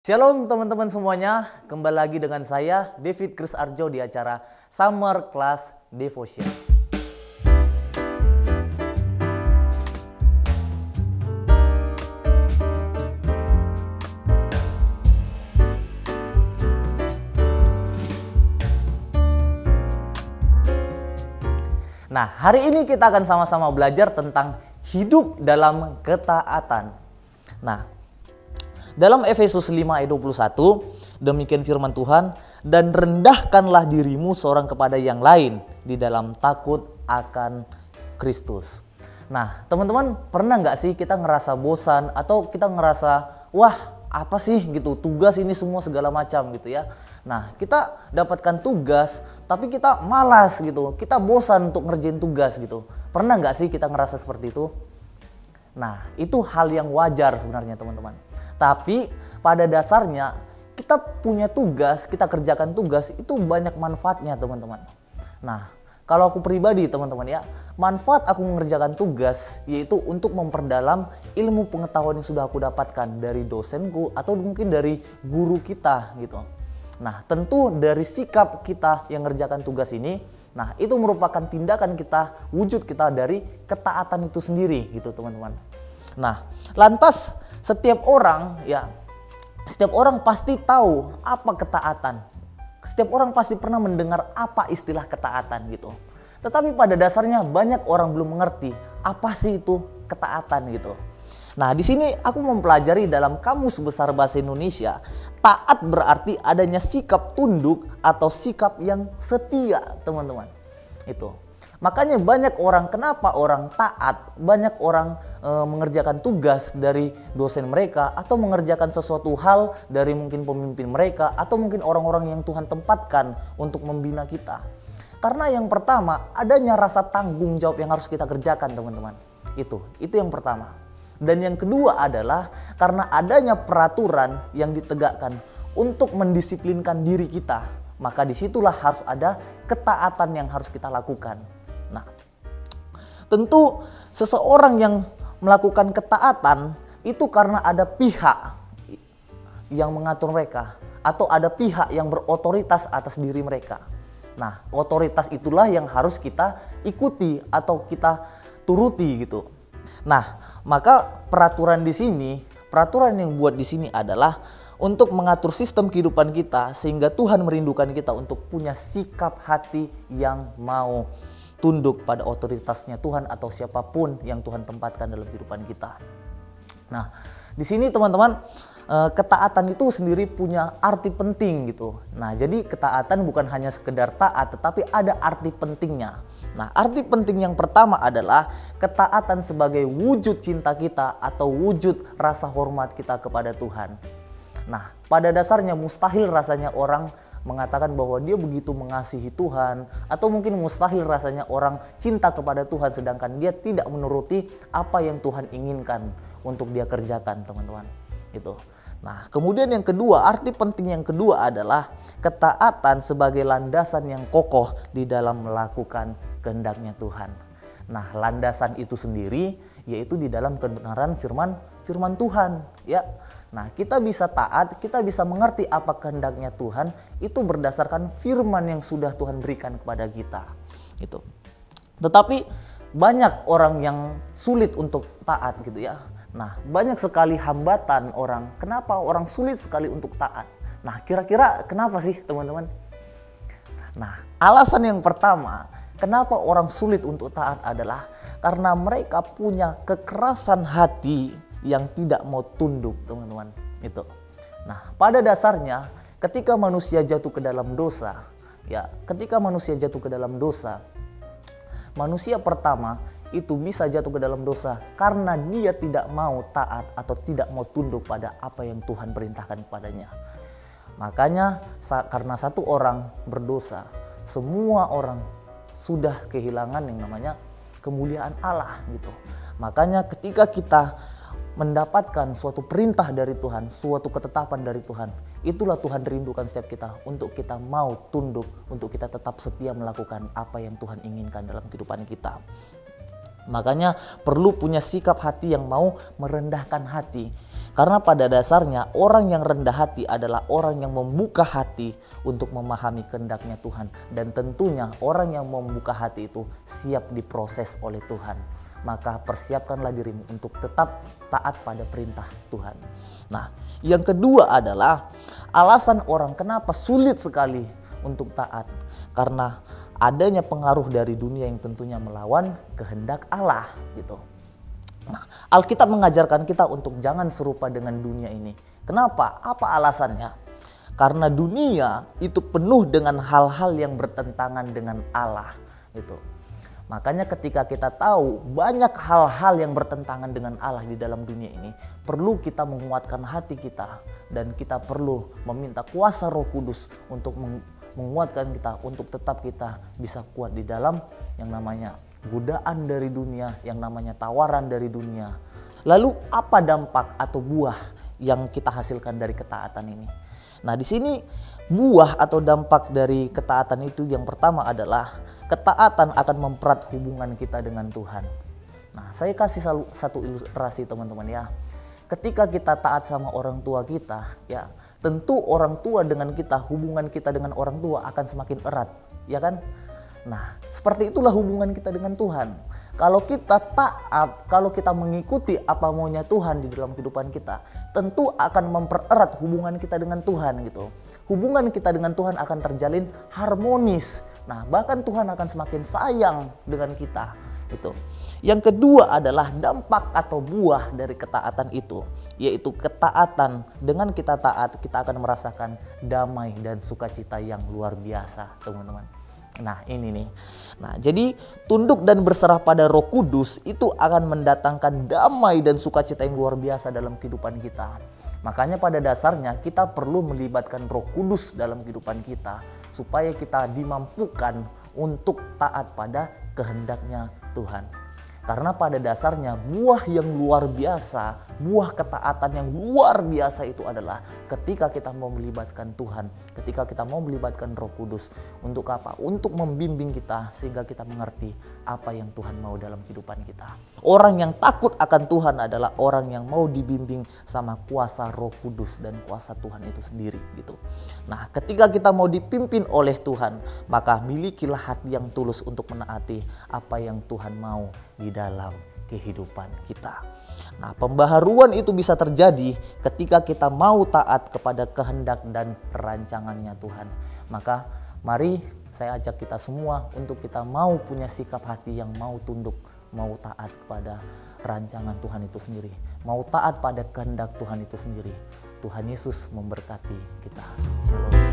Shalom teman-teman semuanya, kembali lagi dengan saya David Chris Arjo di acara Summer Class Devotion. Nah, hari ini kita akan sama-sama belajar tentang hidup dalam ketaatan. Nah, dalam Efesus 5 ayat 21, demikian firman Tuhan, dan rendahkanlah dirimu seorang kepada yang lain di dalam takut akan Kristus. Nah, teman-teman, pernah nggak sih kita ngerasa bosan atau kita ngerasa, wah apa sih gitu, tugas ini semua segala macam gitu ya. Nah, kita dapatkan tugas, tapi kita malas gitu, kita bosan untuk ngerjain tugas gitu. Pernah nggak sih kita ngerasa seperti itu? Nah, itu hal yang wajar sebenarnya teman-teman. Tapi pada dasarnya kita punya tugas, kita kerjakan tugas itu banyak manfaatnya teman-teman. Nah, kalau aku pribadi teman-teman ya, manfaat aku mengerjakan tugas yaitu untuk memperdalam ilmu pengetahuan yang sudah aku dapatkan dari dosenku atau mungkin dari guru kita gitu. Nah, tentu dari sikap kita yang mengerjakan tugas ini, nah itu merupakan tindakan kita, wujud kita dari ketaatan itu sendiri gitu teman-teman. Nah, lantas setiap orang pasti tahu apa ketaatan. Setiap orang pasti pernah mendengar apa istilah ketaatan gitu. Tetapi pada dasarnya banyak orang belum mengerti apa sih itu ketaatan gitu. Nah, di sini aku mempelajari dalam Kamus Besar Bahasa Indonesia, taat berarti adanya sikap tunduk atau sikap yang setia, teman-teman. Itu. Makanya banyak orang, kenapa orang taat, banyak orang mengerjakan tugas dari dosen mereka atau mengerjakan sesuatu hal dari mungkin pemimpin mereka atau mungkin orang-orang yang Tuhan tempatkan untuk membina kita. Karena yang pertama, adanya rasa tanggung jawab yang harus kita kerjakan, teman-teman. Itu yang pertama. Dan yang kedua adalah karena adanya peraturan yang ditegakkan untuk mendisiplinkan diri kita. Maka disitulah harus ada ketaatan yang harus kita lakukan. Nah, tentu seseorang yang melakukan ketaatan itu karena ada pihak yang mengatur mereka. Atau ada pihak yang berotoritas atas diri mereka. Nah, otoritas itulah yang harus kita ikuti atau kita turuti gitu. Nah, maka peraturan yang buat di sini adalah untuk mengatur sistem kehidupan kita sehingga Tuhan merindukan kita untuk punya sikap hati yang mau tunduk pada otoritasnya Tuhan atau siapapun yang Tuhan tempatkan dalam kehidupan kita. Nah, di sini teman-teman, ketaatan itu sendiri punya arti penting gitu. Nah, jadi ketaatan bukan hanya sekedar taat, tetapi ada arti pentingnya. Nah, arti penting yang pertama adalah ketaatan sebagai wujud cinta kita atau wujud rasa hormat kita kepada Tuhan. Nah, pada dasarnya mustahil rasanya orang mengatakan bahwa dia begitu mengasihi Tuhan, atau mungkin mustahil rasanya orang cinta kepada Tuhan sedangkan dia tidak menuruti apa yang Tuhan inginkan untuk dia kerjakan, teman-teman. Itu. Nah, kemudian yang kedua, arti penting yang kedua adalah ketaatan sebagai landasan yang kokoh di dalam melakukan kehendaknya Tuhan. Nah, landasan itu sendiri yaitu di dalam kebenaran firman Tuhan, ya. Nah, kita bisa taat, kita bisa mengerti apa kehendaknya Tuhan itu berdasarkan firman yang sudah Tuhan berikan kepada kita. Gitu. Tetapi banyak orang yang sulit untuk taat gitu ya. Nah, banyak sekali hambatan orang. Kenapa orang sulit sekali untuk taat? Nah, kira-kira kenapa sih teman-teman? Nah, alasan yang pertama, kenapa orang sulit untuk taat adalah karena mereka punya kekerasan hati yang tidak mau tunduk, teman-teman. Itu. Nah, pada dasarnya ketika manusia jatuh ke dalam dosa, manusia pertama itu bisa jatuh ke dalam dosa karena dia tidak mau taat atau tidak mau tunduk pada apa yang Tuhan perintahkan kepadanya. Makanya karena satu orang berdosa, semua orang sudah kehilangan yang namanya kemuliaan Allah gitu. Makanya ketika kita mendapatkan suatu perintah dari Tuhan, suatu ketetapan dari Tuhan, itulah Tuhan rindukan setiap kita untuk kita mau tunduk, untuk kita tetap setia melakukan apa yang Tuhan inginkan dalam kehidupan kita. Makanya perlu punya sikap hati yang mau merendahkan hati. Karena pada dasarnya orang yang rendah hati adalah orang yang membuka hati untuk memahami kehendaknya Tuhan. Dan tentunya orang yang membuka hati itu siap diproses oleh Tuhan. Maka persiapkanlah dirimu untuk tetap taat pada perintah Tuhan. Nah, yang kedua adalah alasan orang kenapa sulit sekali untuk taat. Karena adanya pengaruh dari dunia yang tentunya melawan kehendak Allah gitu. Nah, Alkitab mengajarkan kita untuk jangan serupa dengan dunia ini. Kenapa? Apa alasannya? Karena dunia itu penuh dengan hal-hal yang bertentangan dengan Allah gitu. Makanya ketika kita tahu banyak hal-hal yang bertentangan dengan Allah di dalam dunia ini, perlu kita menguatkan hati kita dan kita perlu meminta kuasa Roh Kudus untuk menguatkan kita untuk tetap kita bisa kuat di dalam yang namanya godaan dari dunia, yang namanya tawaran dari dunia. Lalu apa dampak atau buah yang kita hasilkan dari ketaatan ini? Nah, di sini buah atau dampak dari ketaatan itu yang pertama adalah ketaatan akan mempererat hubungan kita dengan Tuhan. Nah, saya kasih satu ilustrasi teman-teman ya. Ketika kita taat sama orang tua kita, ya tentu orang tua dengan kita, hubungan kita dengan orang tua akan semakin erat, ya kan? Nah, seperti itulah hubungan kita dengan Tuhan. Kalau kita taat, kalau kita mengikuti apa maunya Tuhan di dalam kehidupan kita, tentu akan mempererat hubungan kita dengan Tuhan gitu. Hubungan kita dengan Tuhan akan terjalin harmonis. Nah, bahkan Tuhan akan semakin sayang dengan kita gitu. Yang kedua adalah dampak atau buah dari ketaatan itu, yaitu ketaatan. Dengan kita taat, kita akan merasakan damai dan sukacita yang luar biasa, teman-teman. Nah, ini nih. Nah, jadi tunduk dan berserah pada Roh Kudus itu akan mendatangkan damai dan sukacita yang luar biasa dalam kehidupan kita. Makanya pada dasarnya kita perlu melibatkan Roh Kudus dalam kehidupan kita supaya kita dimampukan untuk taat pada kehendaknya Tuhan. Karena pada dasarnya buah yang luar biasa, buah ketaatan yang luar biasa itu adalah ketika kita mau melibatkan Tuhan, ketika kita mau melibatkan Roh Kudus. Untuk apa? Untuk membimbing kita sehingga kita mengerti apa yang Tuhan mau dalam kehidupan kita. Orang yang takut akan Tuhan adalah orang yang mau dibimbing sama kuasa Roh Kudus dan kuasa Tuhan itu sendiri gitu. Nah, ketika kita mau dipimpin oleh Tuhan, maka milikilah hati yang tulus untuk menaati apa yang Tuhan mau di dalam kehidupan kita. Nah, pembaharuan itu bisa terjadi ketika kita mau taat kepada kehendak dan rancangannya Tuhan. Maka mari saya ajak kita semua untuk kita mau punya sikap hati yang mau tunduk, mau taat kepada rancangan Tuhan itu sendiri, mau taat pada kehendak Tuhan itu sendiri. Tuhan Yesus memberkati kita. Shalom.